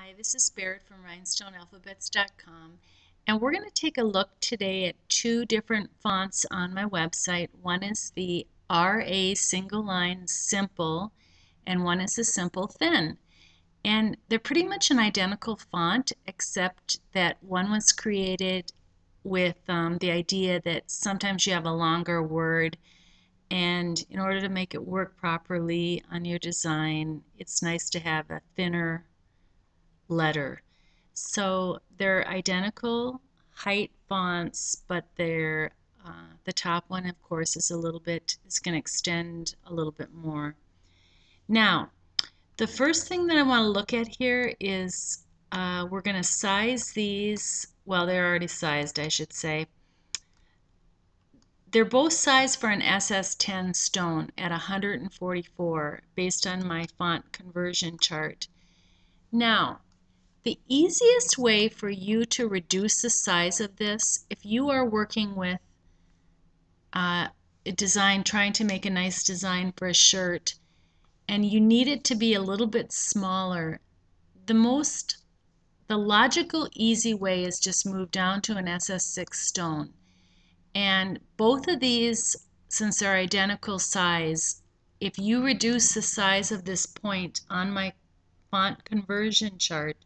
Hi, this is Barrett from rhinestonealphabets.com, and we're going to take a look today at two different fonts on my website. One is the RA single line simple, and one is the simple thin. And they're pretty much an identical font, except that one was created with the idea that sometimes you have a longer word, and in order to make it work properly on your design, it's nice to have a thinner letter. So they're identical height fonts, but they're the top one, of course, is going to extend a little bit more. Now, the first thing that I want to look at here is we're going to size these. Well, they're already sized, I should say. They're both sized for an SS10 stone at 144 based on my font conversion chart. Now, the easiest way for you to reduce the size of this, if you are working with a design, trying to make a nice design for a shirt, and you need it to be a little bit smaller, the logical easy way is just move down to an SS6 stone. And both of these, since they're identical size, if you reduce the size of this point on my font conversion chart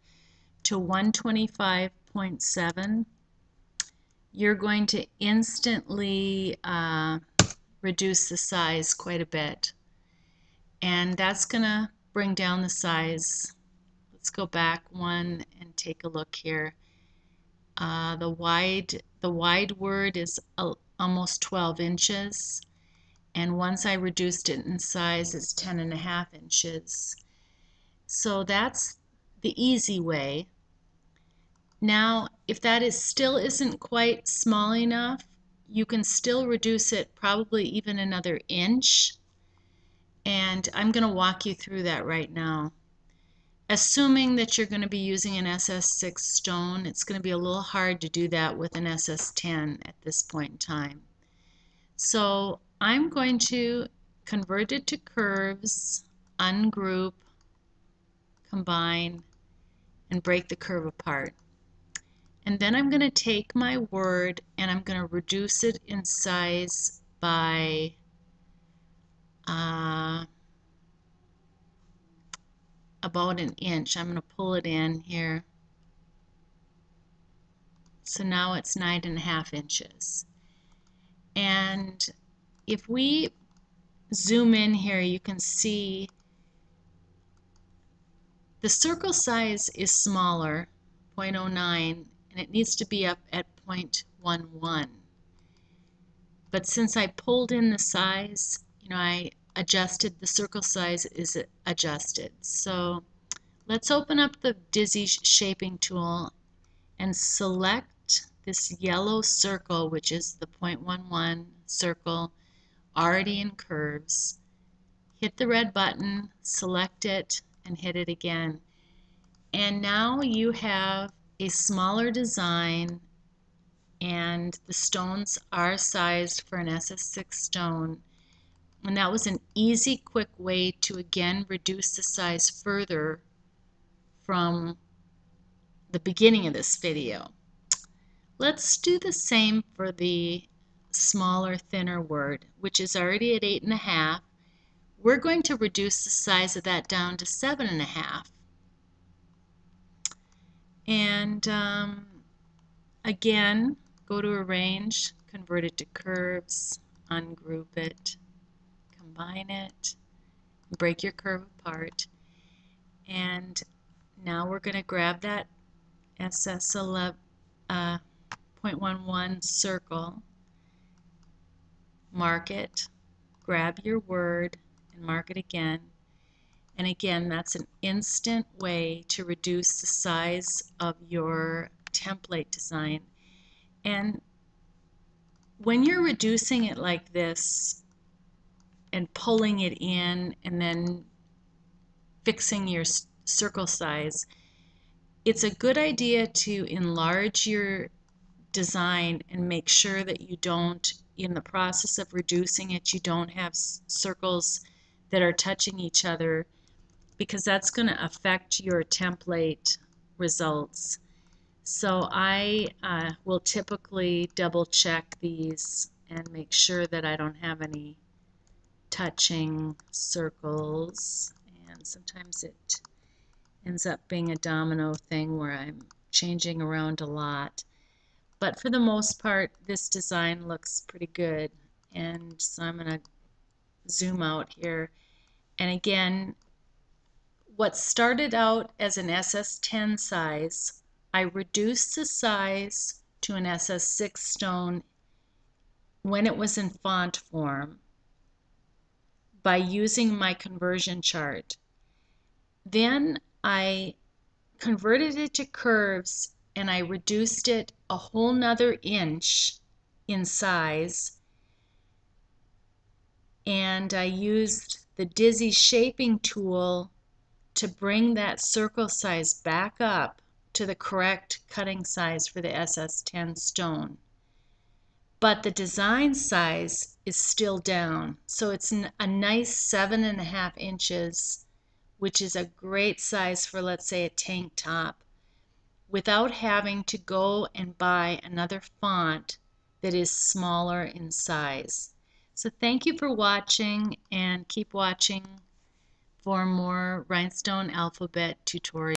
to 125.7, you're going to instantly reduce the size quite a bit. And that's going to bring down the size. Let's go back one and take a look here. The wide word is almost 12 inches. And once I reduced it in size, it's 10.5 inches. So that's the easy way. Now, if that still isn't quite small enough, you can still reduce it probably even another inch. And I'm going to walk you through that right now. Assuming that you're going to be using an SS6 stone, it's going to be a little hard to do that with an SS10 at this point in time. So I'm going to convert it to curves, ungroup, combine, and break the curve apart. And then I'm going to take my word and I'm going to reduce it in size by about an inch. I'm going to pull it in here. So now it's 9.5 inches. And if we zoom in here, you can see the circle size is smaller, 0.09, and it needs to be up at 0.11. But since I pulled in the size, I adjusted, the circle size is adjusted. So let's open up the Dizzy shaping tool and select this yellow circle, which is the 0.11 circle already in curves. Hit the red button, select it, and hit it again. And now you have a smaller design, and the stones are sized for an SS6 stone. And that was an easy, quick way to again reduce the size further from the beginning of this video. Let's do the same for the smaller, thinner word, which is already at 8.5. We're going to reduce the size of that down to 7.5. And again, go to Arrange, convert it to curves, ungroup it, combine it, break your curve apart. And now we're going to grab that SS11 0.11 circle, mark it, grab your word, and mark it again. And again, that's an instant way to reduce the size of your template design. And when you're reducing it like this and pulling it in and then fixing your circle size, it's a good idea to enlarge your design and make sure that you don't, in the process of reducing it, you don't have circles that are touching each other, because that's going to affect your template results. So I will typically double check these and make sure that I don't have any touching circles, and sometimes it ends up being a domino thing where I'm changing around a lot. But for the most part, this design looks pretty good, and so I'm going to zoom out here. And again, what started out as an SS10 size, I reduced the size to an SS6 stone when it was in font form by using my conversion chart. Then I converted it to curves and I reduced it a whole nother inch in size, and I used the Dizzy shaping tool to bring that circle size back up to the correct cutting size for the SS10 stone. But the design size is still down, so it's a nice 7.5 inches, which is a great size for, let's say, a tank top, without having to go and buy another font that is smaller in size. So thank you for watching, and keep watching for more rhinestone alphabet tutorials.